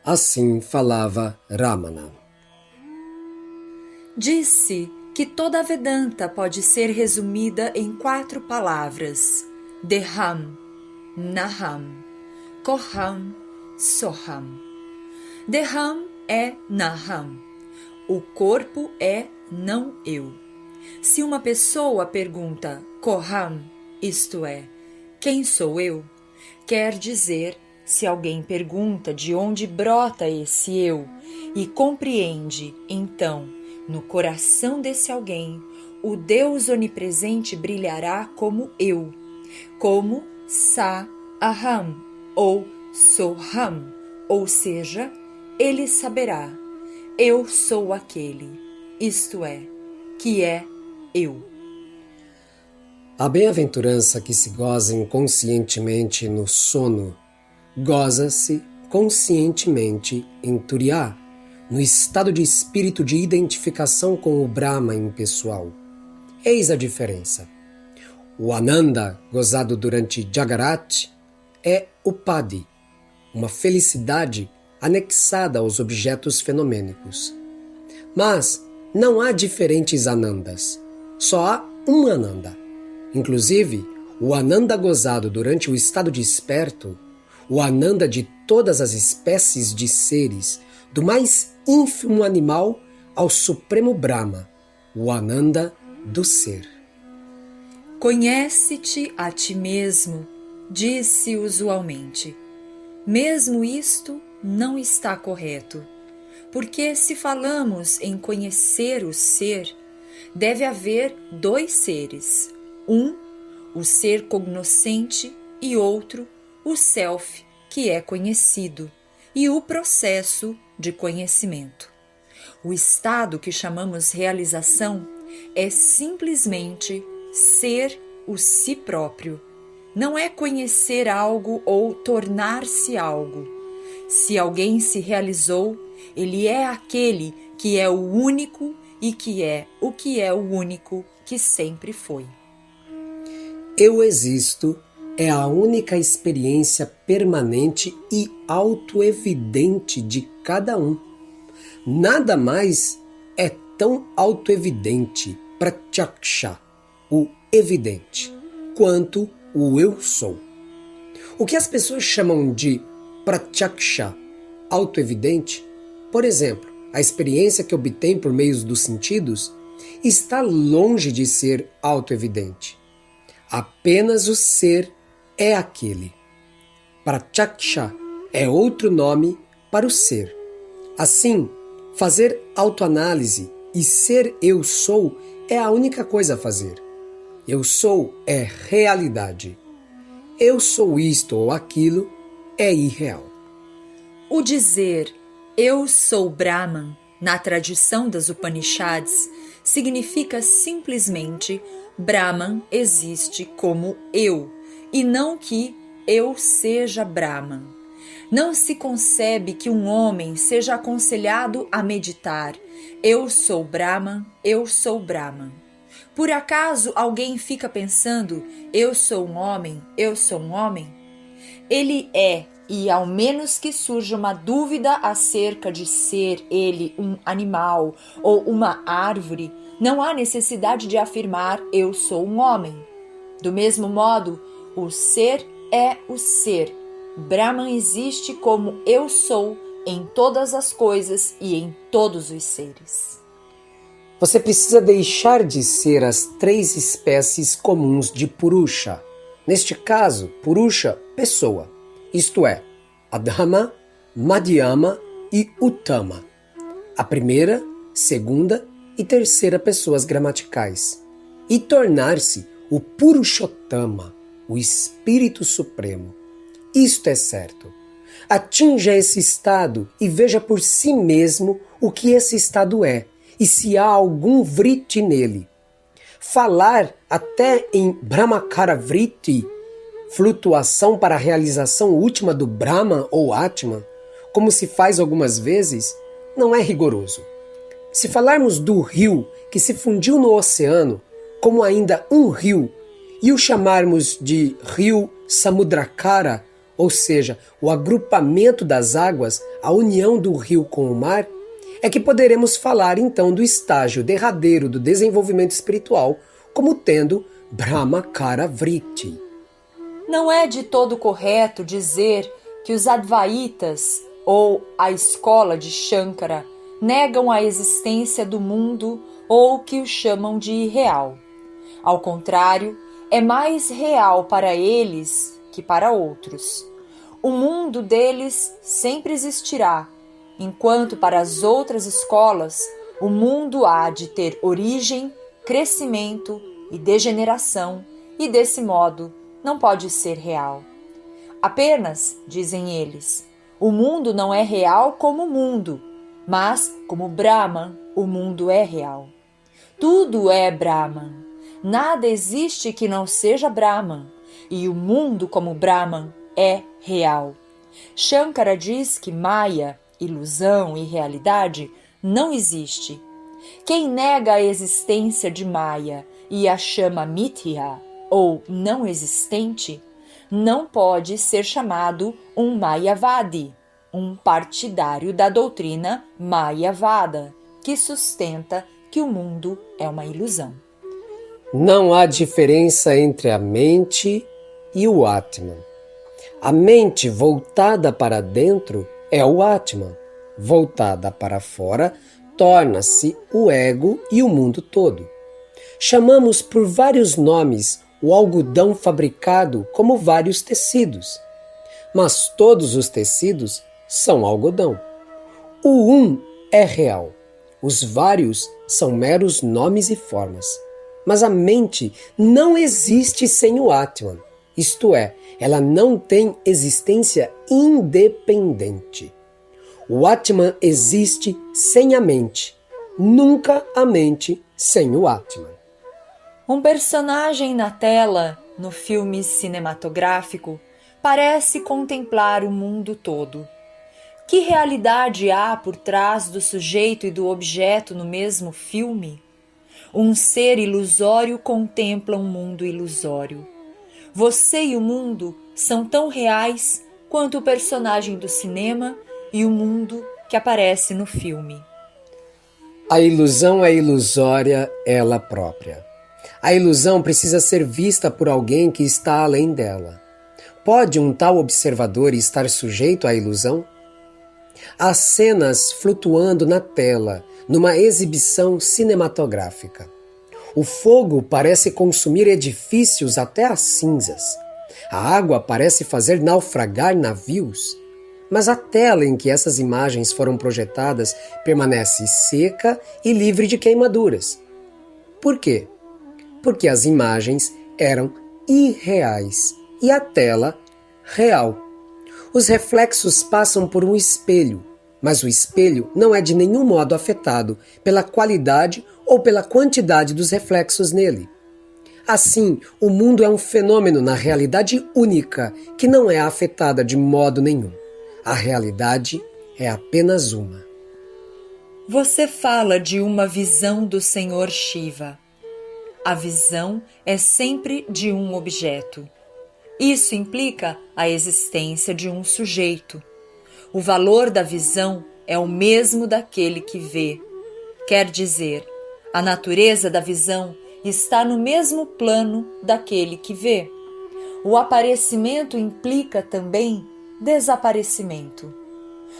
Assim falava Ramana. Disse que toda a Vedanta pode ser resumida em 4 palavras: Deham, Naham, Koham, Soham. Deham é Naham. O corpo é não eu. Se uma pessoa pergunta Koham, isto é, quem sou eu? Quer dizer, se alguém pergunta de onde brota esse eu e compreende, então, no coração desse alguém, o Deus onipresente brilhará como eu, como Sa Aham ou Soham, ou seja, ele saberá, eu sou aquele, isto é, que é eu. A bem-aventurança que se goza inconscientemente no sono, goza-se conscientemente em Turiya, no estado de espírito de identificação com o Brahma impessoal. Eis a diferença. O Ananda, gozado durante Jagarat, é Upadi, uma felicidade anexada aos objetos fenomênicos. Mas não há diferentes Anandas, só há um Ananda. Inclusive, o Ananda gozado durante o estado desperto, o Ananda de todas as espécies de seres, do mais ínfimo animal ao supremo Brahma, o Ananda do ser. Conhece-te a ti mesmo, disse usualmente. Mesmo isto não está correto, porque se falamos em conhecer o ser, deve haver 2 seres. Um, o ser cognoscente, e outro, o self, que é conhecido, e o processo de conhecimento. O estado que chamamos realização é simplesmente ser o si próprio. Não é conhecer algo ou tornar-se algo. Se alguém se realizou, ele é aquele que é o único e que é o único que sempre foi. Eu existo é a única experiência permanente e autoevidente de cada um. Nada mais é tão autoevidente, pratyaksha, o evidente, quanto o eu sou. O que as pessoas chamam de pratyaksha, autoevidente, por exemplo, a experiência que obtém por meio dos sentidos, está longe de ser autoevidente. Apenas o ser é aquele. Pratyaksha é outro nome para o ser. Assim, fazer autoanálise e ser eu sou é a única coisa a fazer. Eu sou é realidade. Eu sou isto ou aquilo é irreal. O dizer eu sou Brahman na tradição das Upanishads significa simplesmente Brahman existe como eu, e não que eu seja Brahman. Não se concebe que um homem seja aconselhado a meditar eu sou Brahman, eu sou Brahman. Por acaso alguém fica pensando eu sou um homem, eu sou um homem? Ele é, e ao menos que surja uma dúvida acerca de ser ele um animal ou uma árvore, não há necessidade de afirmar eu sou um homem. Do mesmo modo, o ser é o ser. Brahman existe como eu sou em todas as coisas e em todos os seres. Você precisa deixar de ser as 3 espécies comuns de Purusha. Neste caso, Purusha, pessoa, isto é, Adhama, Madhyama e Uttama. A primeira, segunda e terceira pessoas gramaticais. E tornar-se o Purushottama, o Espírito Supremo. Isto é certo. Atinja esse estado e veja por si mesmo o que esse estado é e se há algum vritti nele. Falar até em Brahmakara vritti, flutuação para a realização última do Brahman ou Atman, como se faz algumas vezes, não é rigoroso. Se falarmos do rio que se fundiu no oceano como ainda um rio e o chamarmos de rio Samudrakara ou seja, o agrupamento das águas, a união do rio com o mar, é que poderemos falar então do estágio derradeiro do desenvolvimento espiritual como tendo Brahmakara Vritti. Não é de todo correto dizer que os Advaitas, ou a escola de Shankara, negam a existência do mundo ou que o chamam de irreal. Ao contrário, é mais real para eles que para outros. O mundo deles sempre existirá, enquanto para as outras escolas o mundo há de ter origem, crescimento e degeneração, e desse modo não pode ser real. Apenas, dizem eles, o mundo não é real como mundo, mas como Brahman, o mundo é real. Tudo é Brahman. Nada existe que não seja Brahman, e o mundo como Brahman é real. Shankara diz que Maya, ilusão e realidade, não existe. Quem nega a existência de Maya e a chama Mithya, ou não existente, não pode ser chamado um Mayavadi, um partidário da doutrina Mayavada, que sustenta que o mundo é uma ilusão. Não há diferença entre a mente e o Atman. A mente voltada para dentro é o Atman. Voltada para fora, torna-se o ego e o mundo todo. Chamamos por vários nomes o algodão fabricado como vários tecidos. Mas todos os tecidos são algodão. O um é real. Os vários são meros nomes e formas. Mas a mente não existe sem o Atman. Isto é, ela não tem existência independente. O Atman existe sem a mente. Nunca a mente sem o Atman. Um personagem na tela, no filme cinematográfico, parece contemplar o mundo todo. Que realidade há por trás do sujeito e do objeto no mesmo filme? Um ser ilusório contempla um mundo ilusório. Você e o mundo são tão reais quanto o personagem do cinema e o mundo que aparece no filme. A ilusão é ilusória ela própria. A ilusão precisa ser vista por alguém que está além dela. Pode um tal observador estar sujeito à ilusão? Há cenas flutuando na tela, numa exibição cinematográfica. O fogo parece consumir edifícios até as cinzas. A água parece fazer naufragar navios. Mas a tela em que essas imagens foram projetadas permanece seca e livre de queimaduras. Por quê? Porque as imagens eram irreais e a tela real. Os reflexos passam por um espelho, mas o espelho não é de nenhum modo afetado pela qualidade ou pela quantidade dos reflexos nele. Assim, o mundo é um fenômeno na realidade única que não é afetada de modo nenhum. A realidade é apenas uma. Você fala de uma visão do Senhor Shiva. A visão é sempre de um objeto. Isso implica a existência de um sujeito. O valor da visão é o mesmo daquele que vê. Quer dizer, a natureza da visão está no mesmo plano daquele que vê. O aparecimento implica também desaparecimento.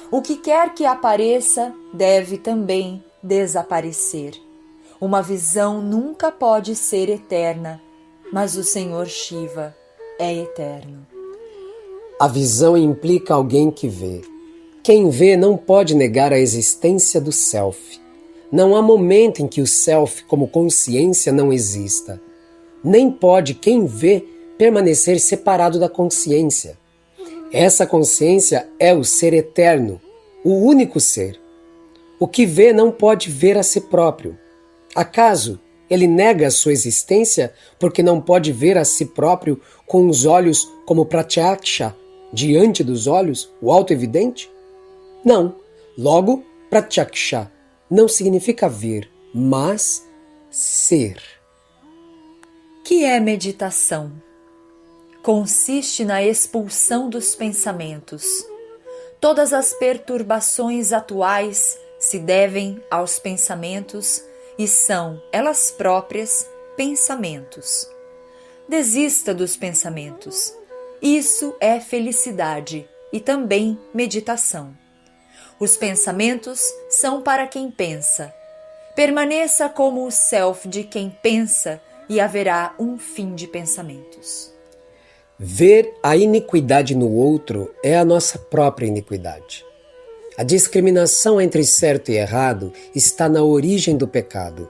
O que quer que apareça deve também desaparecer. Uma visão nunca pode ser eterna, mas o Senhor Shiva é eterno. A visão implica alguém que vê. Quem vê não pode negar a existência do self. Não há momento em que o self como consciência não exista. Nem pode quem vê permanecer separado da consciência. Essa consciência é o ser eterno, o único ser. O que vê não pode ver a si próprio. Acaso ele nega a sua existência porque não pode ver a si próprio com os olhos como pratyaksha, diante dos olhos, o auto-evidente? Não. Logo, pratyaksha não significa ver, mas ser. Que é meditação? consiste na expulsão dos pensamentos. Todas as perturbações atuais se devem aos pensamentos e são, elas próprias, pensamentos. Desista dos pensamentos. Isso é felicidade e também meditação. Os pensamentos são para quem pensa. Permaneça como o self de quem pensa e haverá um fim de pensamentos. Ver a iniquidade no outro é a nossa própria iniquidade. A discriminação entre certo e errado está na origem do pecado.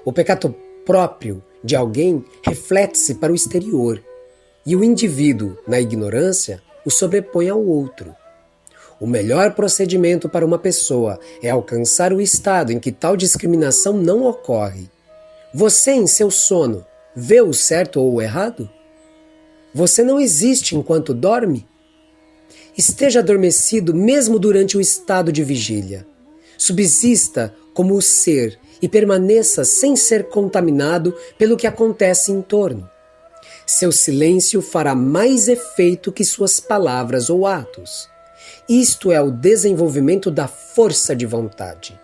O pecado próprio de alguém reflete-se para o exterior, e o indivíduo, na ignorância, o sobrepõe ao outro. O melhor procedimento para uma pessoa é alcançar o estado em que tal discriminação não ocorre. Você, em seu sono, vê o certo ou o errado? Você não existe enquanto dorme? Esteja adormecido mesmo durante o estado de vigília. Subsista como o ser e permaneça sem ser contaminado pelo que acontece em torno. Seu silêncio fará mais efeito que suas palavras ou atos. Isto é o desenvolvimento da força de vontade.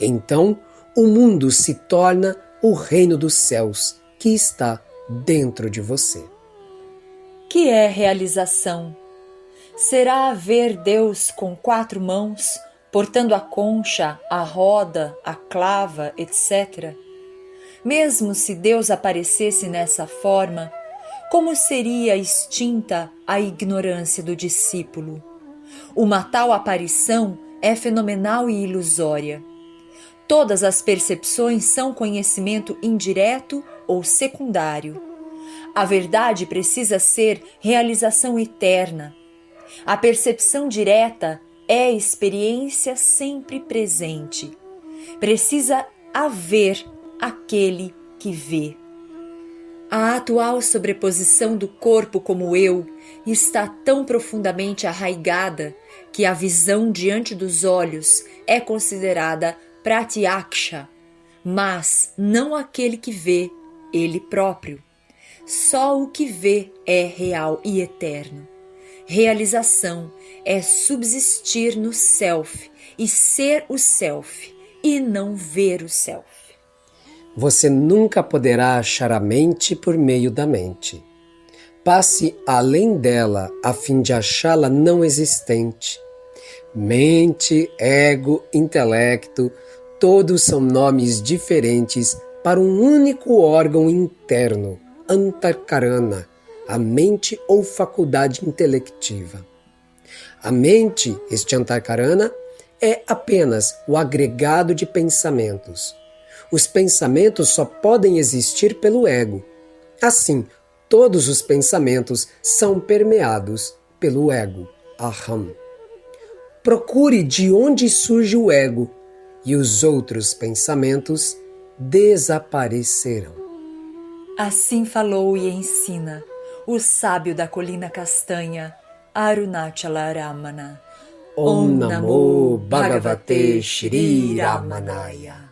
Então, o mundo se torna o reino dos céus que está dentro de você. Que é realização? Será ver Deus com 4 mãos, portando a concha, a roda, a clava, etc. Mesmo se Deus aparecesse nessa forma, como seria extinta a ignorância do discípulo? Uma tal aparição é fenomenal e ilusória. Todas as percepções são conhecimento indireto ou secundário. A verdade precisa ser realização eterna. A percepção direta é experiência sempre presente. Precisa haver aquele que vê. A atual sobreposição do corpo como eu está tão profundamente arraigada que a visão diante dos olhos é considerada pratyaksha, mas não aquele que vê, ele próprio. Só o que vê é real e eterno. Realização é subsistir no self e ser o self e não ver o self. Você nunca poderá achar a mente por meio da mente. Passe além dela a fim de achá-la não existente. Mente, ego, intelecto, todos são nomes diferentes para um único órgão interno, Antakarana, a mente ou faculdade intelectiva. A mente, este Antakarana, é apenas o agregado de pensamentos. Os pensamentos só podem existir pelo ego. Assim, todos os pensamentos são permeados pelo ego, Aham. Procure de onde surge o ego e os outros pensamentos desaparecerão. Assim falou e ensina o sábio da colina castanha, Arunachala Ramana. Om Namo Bhagavate Shri Ramanaya.